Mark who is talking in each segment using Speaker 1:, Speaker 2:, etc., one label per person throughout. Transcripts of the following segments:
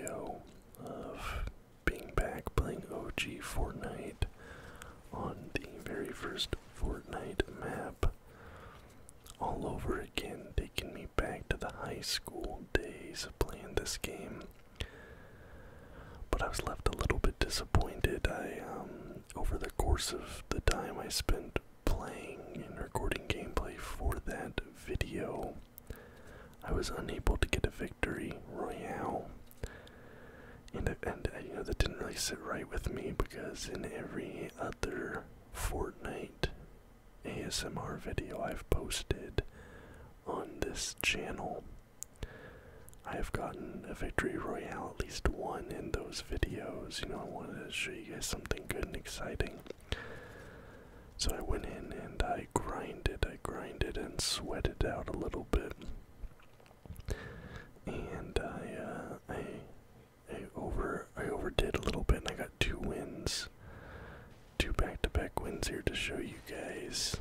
Speaker 1: video of being back playing OG Fortnite on the very first Fortnite map all over again, taking me back to the high school days of playing this game. But I was left a little bit disappointed. Over the course of the time I spent playing and recording gameplay for that video, I was unable to get a victory royale. And that didn't really sit right with me, because in every other Fortnite ASMR video I've posted on this channel, I have gotten a victory royale, at least one in those videos. I wanted to show you guys something good and exciting. So I went in and I grinded and sweated out a little bit. And I overdid a little bit, and I got 2 wins. 2 back-to-back wins here to show you guys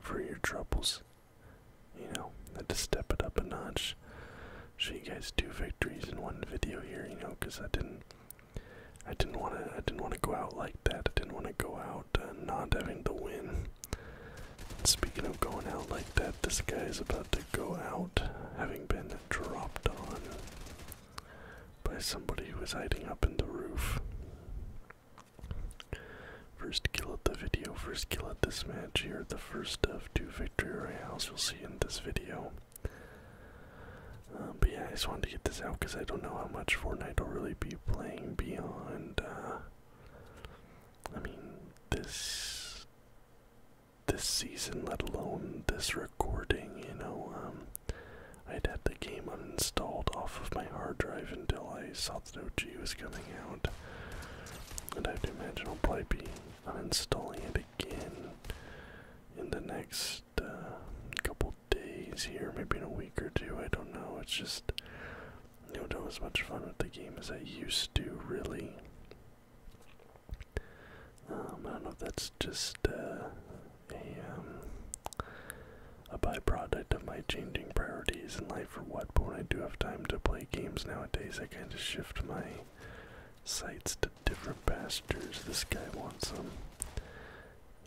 Speaker 1: for your troubles. I had to step it up a notch. Show you guys 2 victories in one video here, because I didn't want to go out like that. I didn't want to go out not having the win. And speaking of going out like that, this guy is about to go out having been dropped on by somebody who was hiding up in the roof. First kill of the video, first kill at this match here, the first of 2 victory royales you'll see in this video. But yeah, I just wanted to get this out because I don't know how much Fortnite I'll really be playing beyond, this season, let alone this recording. I'd had the game uninstalled off of my hard drive until I saw that OG was coming out. And I have to imagine I'll probably be uninstalling it again in the next couple days here, maybe in a week or 2, I don't know. It's just, I don't have as much fun with the game as I used to, really. I don't know if that's just a byproduct of my changing priorities in life or what, but when I do have time to play games nowadays, I kind of shift my sights to different pastures. This guy wants them.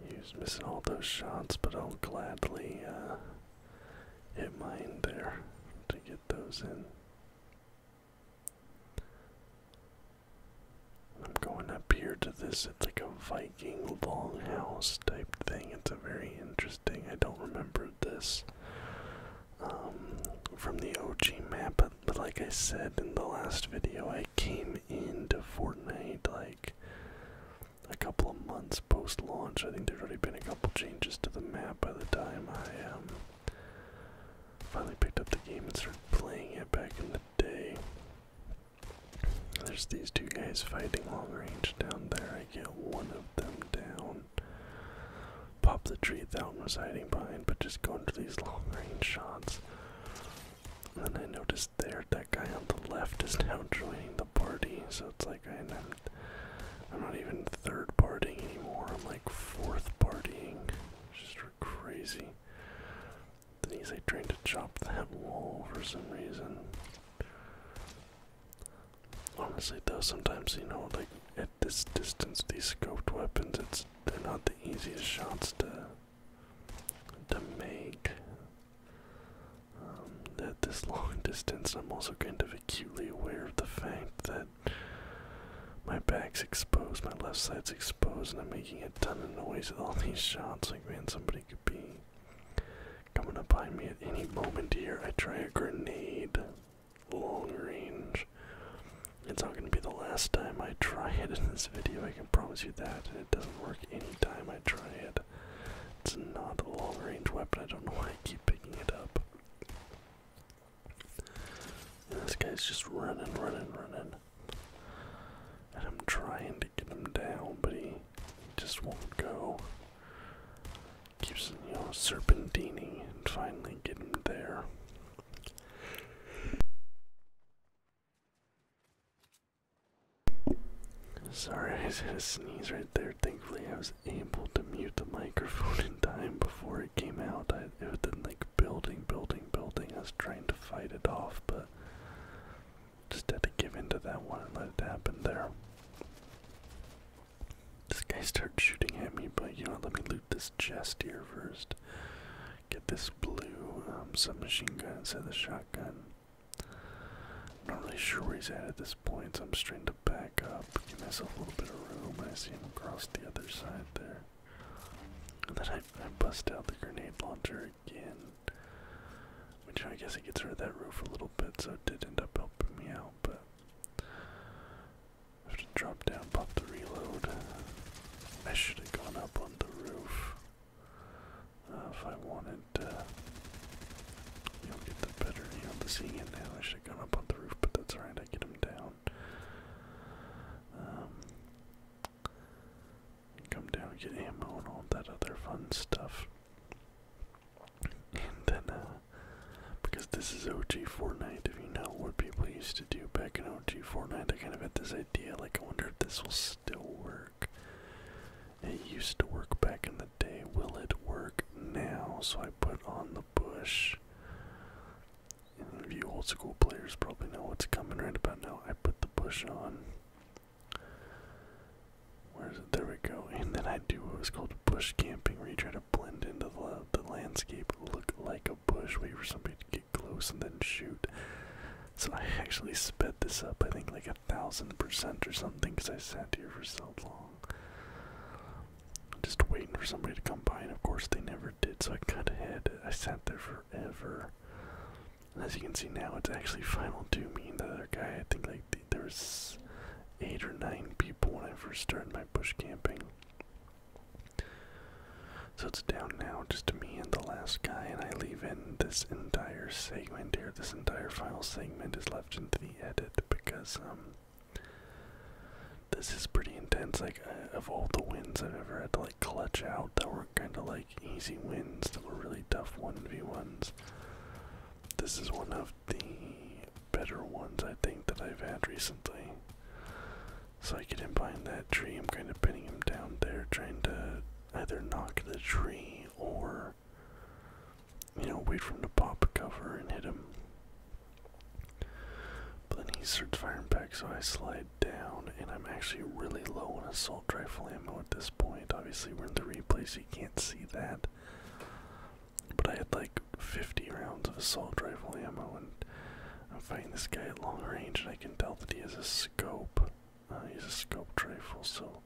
Speaker 1: He was missing all those shots, but I'll gladly hit mine there to get those in. I'm going up here to this, it's like a Viking longhouse type thing. It's a very interesting, I don't remember this from the OG map, but like I said in the last video, I came into Fortnite like a couple of months post-launch. I think there'd already been a couple changes to the map by the time I finally picked up the game and started playing it back in the day. There's these 2 guys fighting long range down there. I get one of them down. Pop the tree that one was hiding behind, but just going for these long range shots. And then I noticed there that guy on the left is now joining the party, so it's like I'm not even 3rd partying anymore, I'm like 4th partying. Just crazy. Then he's like trying to chop that wall for some reason. Honestly though, sometimes, like at this distance, these scoped weapons, they're not the easiest shots to make. At this long distance, I'm also kind of acutely aware of the fact that my back's exposed, my left side's exposed, and I'm making a ton of noise with all these shots. Like, man, somebody could be coming up behind me at any moment here. I try a grenade, long range. It's not going to be the last time I try it in this video, I can promise you that. And it doesn't work any time I try it. It's not a long range weapon, I don't know why I keep picking it up. And this guy's just running. And I'm trying to get him down, but he just won't go. Keeps, serpentining, and finally get him there. Sorry, I just had a sneeze right there. Thankfully, I was able to mute the microphone in time before it came out. It was then like building. I was trying to fight it off, but this chest here first. Get this blue submachine gun instead of the shotgun. I'm not really sure where he's at this point, so I'm just trying to back up, give myself a little bit of room. I see him across the other side there. And then I bust out the grenade launcher again. Which I guess it gets rid of that roof a little bit, so it did end up helping me out, but I have to drop down, pop the reload. I should have gone up on the roof if I wanted to, get the better, the seeing it now. I should have gone up on the roof, but that's alright, I get him down. Come down and get ammo and all that other fun stuff. And then, because this is OG Fortnite, if you know what people used to do back in OG Fortnite, I kind of had this idea, like, I wonder if this will still work. It used to work back in the day. Will it work now? So I put on the bush. And you old school players probably know what's coming right about now. I put the bush on. Where is it? There we go. And then I do what was called bush camping, where you try to blend into the landscape, look like a bush, wait for somebody to get close, and then shoot. So I actually sped this up, I think like 1,000% or something, because I sat here for so long. Just waiting for somebody to come by, and of course they never did, so I cut ahead. I sat there forever. And as you can see now, it's actually final to me and the other guy. I think like there was 8 or 9 people when I first started my bush camping. So it's down now just to me and the last guy, and I leave in this entire segment here. This entire final segment is left into the edit because this is pretty intense. Like, of all the wins I've ever had to like clutch out that were kind of like easy wins, that were really tough 1v1s, this is one of the better ones I think that I've had recently. So I get him behind that tree, I'm kind of pinning him down there, trying to either knock the tree or, wait for him to pop cover and hit him. But then he starts firing back, so I slide down, and I'm actually really low on assault rifle ammo at this point. Obviously, we're in the replay, so you can't see that. But I had like 50 rounds of assault rifle ammo, and I'm fighting this guy at long range, and I can tell that he has a scope. He's a scoped rifle, so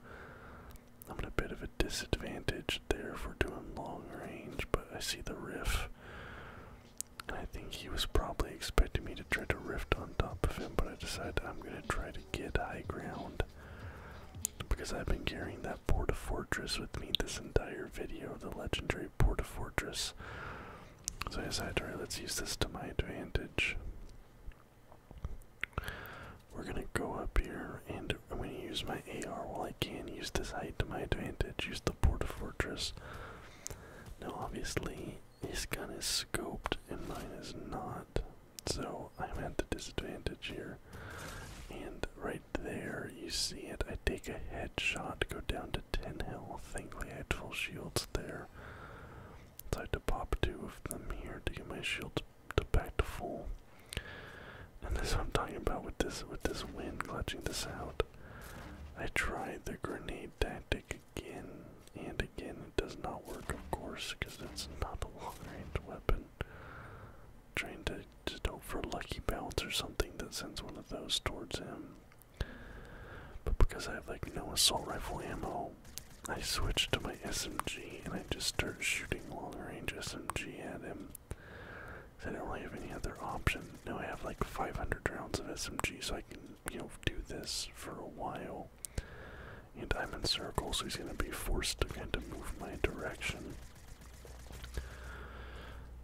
Speaker 1: I'm at a bit of a disadvantage there for doing long range, but I see the riff. And I think he was probably expecting me to try to rift on top of him, but I decided I'm going to try to get high ground. Because I've been carrying that Fortress with me this entire video, the legendary Fortress. So I decided, alright, let's use this to my advantage. We're gonna go up here, and I'm gonna use my AR while I can, use this height to my advantage, use the Fortress. Now obviously, his gun is scoped, and mine is not, so I'm at the disadvantage here. And right there, you see it, I take a headshot, go down to 10 health, thankfully I had full shields there. So I had to pop 2 of them here to get my shields back to full. And this is what I'm talking about with this win, clutching this out. I tried the grenade tactic again and again. It does not work, of course, because it's not a long-range weapon. Trying to just hope for a lucky bounce or something that sends one of those towards him. But because I have like no assault rifle ammo, I switched to my SMG and I just start shooting long-range SMG at him. I don't really have any other option. Now I have like 500 rounds of SMG, so I can, do this for a while. And I'm in circle, so he's gonna be forced to kind of move my direction.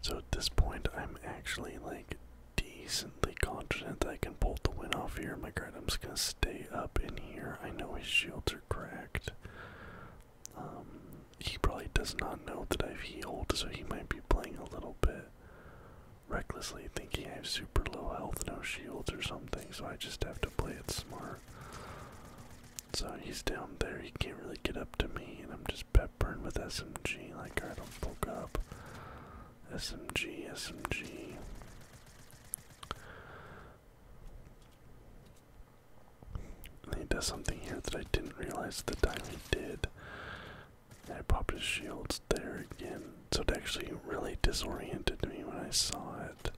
Speaker 1: So at this point, I'm actually like decently confident that I can pull the win off here. My guard, I'm just gonna stay up in here. I know his shields are cracked. He probably does not know that I've healed, so he might be playing a little bit recklessly, thinking I have super low health, no shields or something, so I just have to play it smart. So he's down there, he can't really get up to me, and I'm just peppering with SMG, like, alright, don't poke up. SMG, SMG. And he does something here that I didn't realize at the time he did. I popped his shields there again. So it actually really disoriented me when I saw it.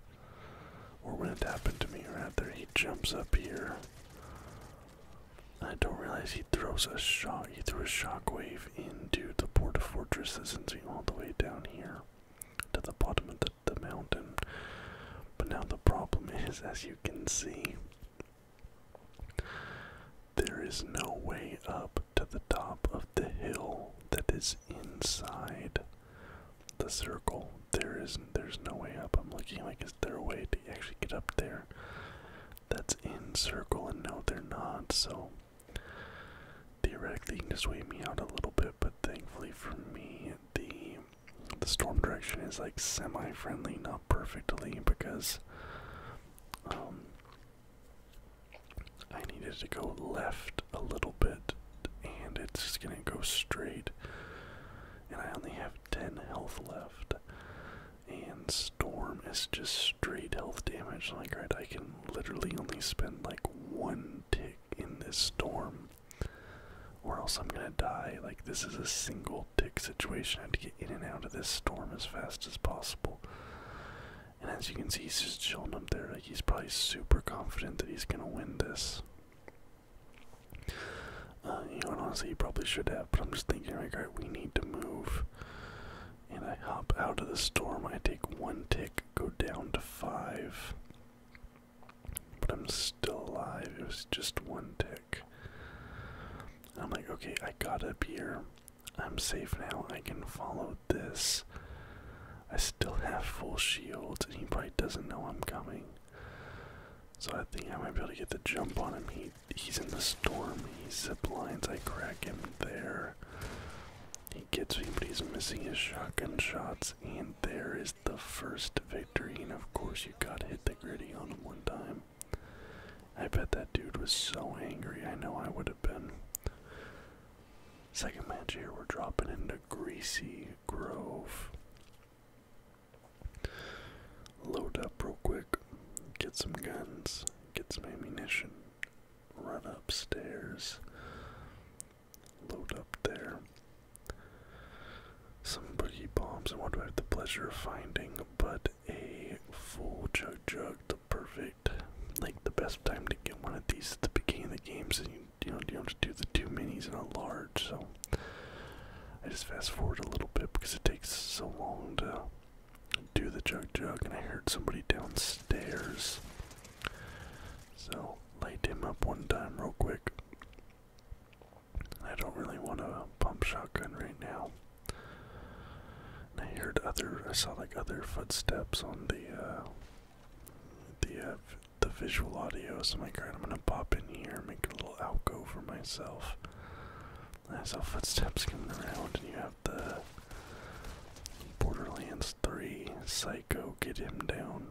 Speaker 1: Or when it happened to me, rather. He jumps up here. I don't realize he throws a shock. He threw a shockwave into the Porta Fortress that sends me all the way down here to the bottom of the mountain. But now the problem is, as you can see, there is no way up to the top of the hill that is inside the circle. There's no way up. I'm looking like, is there a way to actually get up there that's in circle? And no, they're not. So theoretically, you can just wait me out a little bit, but thankfully for me, the storm direction is like semi-friendly, not perfectly, because I needed to go left a little bit, and it's just gonna go straight, and I only have 10 health left, and storm is just straight health damage. Like, right, I can literally only spend like 1 tick in this storm, or else I'm gonna die. Like, this is a single tick situation. I have to get in and out of this storm as fast as possible. And as you can see, he's just chilling up there. Like, he's probably super confident that he's gonna win this. You know, and honestly, he probably should have, but I'm just thinking, like, alright, we need to move. And I hop out of the storm. I take 1 tick, go down to 5. But I'm still alive. It was just 1 tick. And I'm like, okay, I got up here. I'm safe now. I can follow this. I still have full shields, and he probably doesn't know I'm coming. So I think I might be able to get the jump on him. He's in the storm. He zip lines. I crack him there. He gets me, but he's missing his shotgun shots. And there is the first victory. And of course, you gotta hit the gritty on him 1 time. I bet that dude was so angry. I know I would have been. Second match here, we're dropping into Greasy Grove. Load up real quick, get some guns, get some ammunition, run upstairs, load up there, some boogie bombs, and what do I have the pleasure of finding but a full jug, the perfect, like the best time to get one of these at the beginning of the game, so you don't have to do the 2 minis in a large. So I just fast forward a little bit because it takes so long to do the jug, and I heard somebody downstairs, so light him up 1 time real quick. I don't really want a pump shotgun right now. And I saw like other footsteps on the visual audio, so I'm like, alright, I'm gonna pop in here, make a little alcove for myself. And I saw footsteps coming around, and you have the Borderlands 3 Psycho, get him down.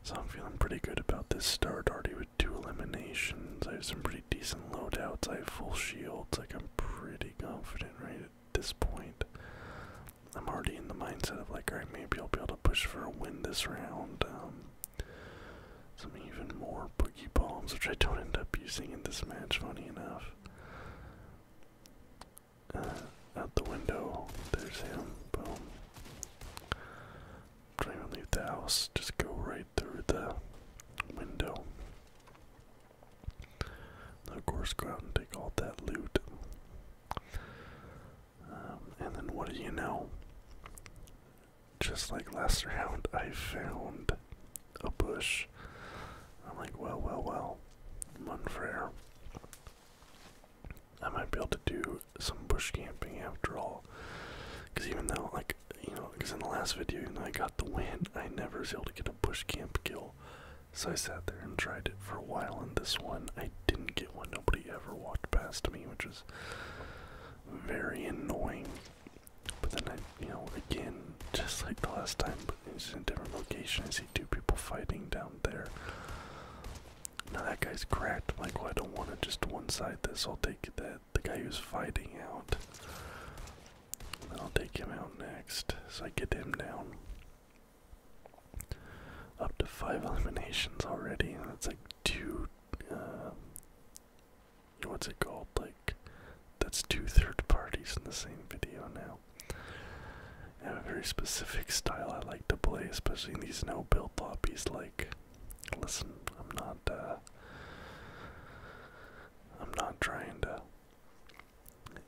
Speaker 1: So I'm feeling pretty good about this start, already with 2 eliminations. I have some pretty decent loadouts, I have full shields, like I'm pretty confident right at this point. I'm already in the mindset of like, alright, maybe I'll be able to push for a win this round. Some even more boogie bombs, which I don't end up using in this match, funny enough. Out the window, there's him, boom. Don't even leave the house, just go right through the window. Of course, go out and take all that loot. And then what do you know? Just like last round, I found a bush. I'm like, well, Munfrere. I might be able to do some bush camping after all. Because even though, like, you know, because in the last video, even though I got the win, I never was able to get a bush camp kill. So I sat there and tried it for a while, and this one, I didn't get one. Nobody ever walked past me, which was very annoying. But then I, you know, again, just like the last time, but it's in a different location, I see 2 people fighting down there. Now that guy's cracked. I'm like, well, I don't want to just one-side this. I'll take that. The guy who's fighting out. And then I'll take him out next. So I get him down. Up to 5 eliminations already. And that's like 2, what's it called? Like, that's 2 third parties the same video now. I have a very specific style I like to play, especially in these no-build lobbies. Like, listen, I'm not trying to,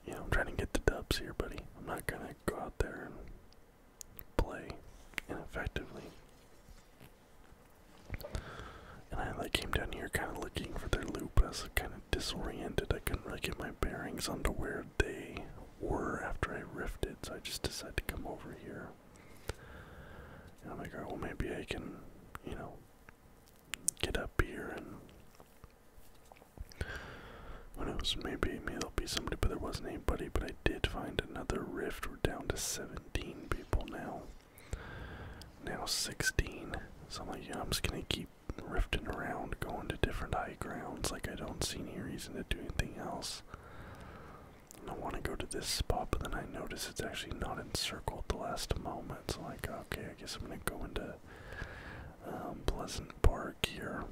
Speaker 1: I'm trying to get the dubs here, buddy. I'm not gonna go out there and play ineffectively. And I came down here kind of looking for their loop. I was kind of disoriented. I couldn't really get my bearings onto where they were after I rifted, so I just decided to come over here. And I'm like, alright, well maybe I can, get up here and who knows, maybe there'll be somebody, but there wasn't anybody. But I did find another rift. We're down to 17 people now. Now 16. So I'm like, I'm just gonna keep rifting around, going to different high grounds. Like, I don't see any reason to do anything else. And I want to go to this spot, but then I notice it's actually not encircled at the last moment. So I'm like, okay, I guess I'm gonna go into Pleasant Park here.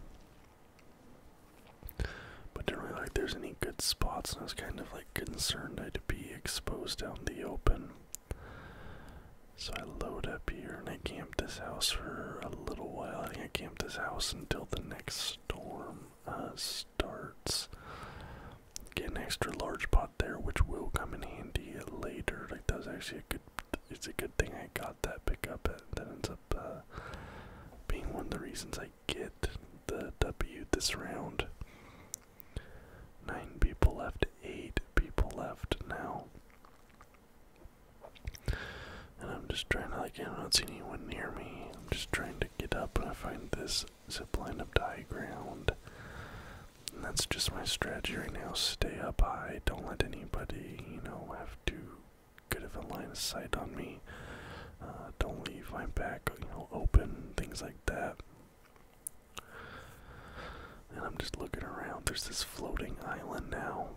Speaker 1: But didn't really like there's any good spots, and I was kind of like concerned I'd be exposed out in the open. So I load up here and I camp this house for a little while. I think I camped this house until the next storm starts. Get an extra large pot there, which will come in handy later. Like, that was actually it's a good thing I got that pickup. That ends up being one of the reasons I get the W this round. 9 people left, 8 people left now. And I'm just trying to, I'm not seeing anyone near me. I'm just trying to get up, and I find this zipline up to high ground. And that's just my strategy right now. Stay up high, don't let anybody, have too good of a line of sight on me. Don't leave my back, open, things like that. And I'm just looking around. There's this floating island now.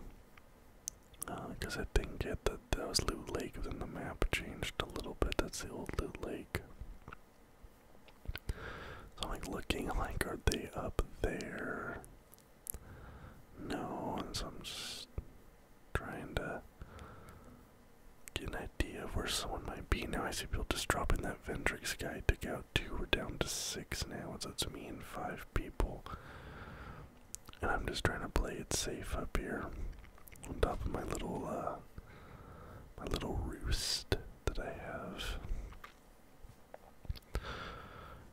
Speaker 1: Because I didn't get that was Loot Lake, but then the map changed a little bit. That's the old Loot Lake. So I'm looking, are they up there? No, and so I'm just trying to get an idea of where someone might be. Now I see people just dropping that Vendrix guy. Took out 2, we're down to 6 now, so it's me and 5 people. And I'm just trying to play it safe up here on top of my little roost that I have.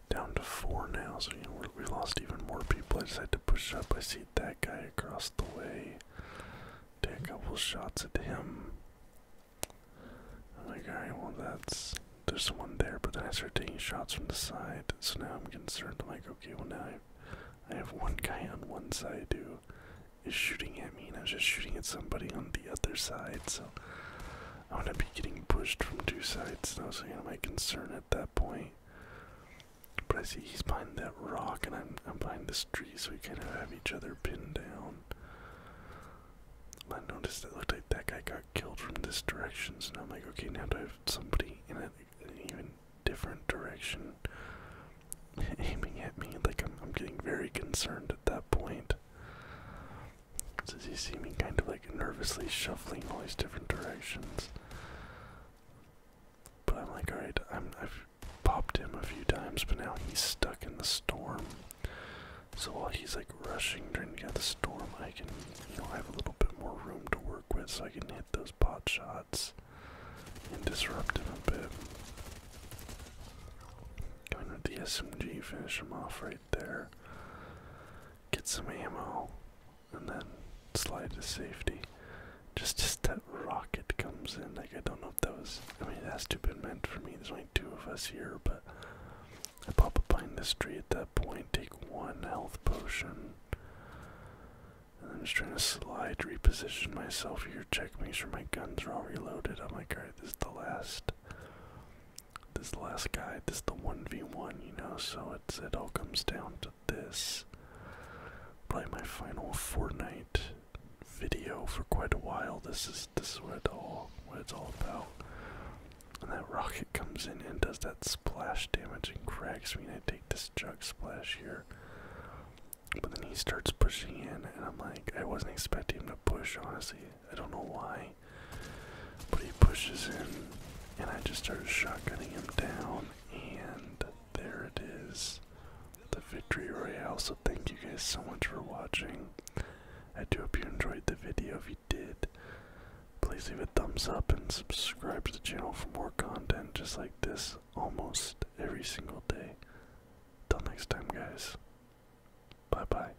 Speaker 1: Down to 4 now, so we lost even more people. I just had to push up. I see that guy across the way. Take a couple shots at him. I'm like, alright, well there's someone there, but then I start taking shots from the side, so now I'm concerned. I'm like, okay, well now I have one guy on one side who is shooting at me, and I was just shooting at somebody on the other side, so I'm gonna be getting pushed from 2 sides. That was my concern at that point. But I see he's behind that rock, and I'm behind this tree, so we kind of have each other pinned down. I noticed it looked like that guy got killed from this direction, so now I'm like, okay, now do I have somebody in an even different direction aiming at me? Like, I'm getting very concerned at that point. So you see me kind of nervously shuffling all these different directions. But I'm like, alright, I've popped him a few times, but now he's stuck in the storm. So while he's rushing, trying to get out of the storm, I can, I have a little bit more room to work with, so I can hit those pot shots and disrupt him a bit. Going with the SMG, finish him off right there. Get some ammo, and then slide to safety. Just that rocket comes in. I don't know if that was, it has to have been meant for me. There's only 2 of us here, but I pop up behind this tree at that point, take 1 health potion, and I'm just trying to slide, reposition myself here, check, make sure my guns are all reloaded. I'm like, alright, this is the last guy, this is the 1v1, so it all comes down to this. Probably my final Fortnite video for quite a while. This is what it's all about. And that rocket comes in and does that splash damage and cracks me, and I take this jug splash here. But then he starts pushing in, and I'm like, I wasn't expecting him to push, honestly. I don't know why. But he pushes in, and I just started shotgunning him down, and there it is. The victory royale. So thank you guys so much for watching. I do hope you enjoyed the video. If you did, please leave a thumbs up and subscribe to the channel for more content just like this almost every single day. Till next time, guys. Bye bye.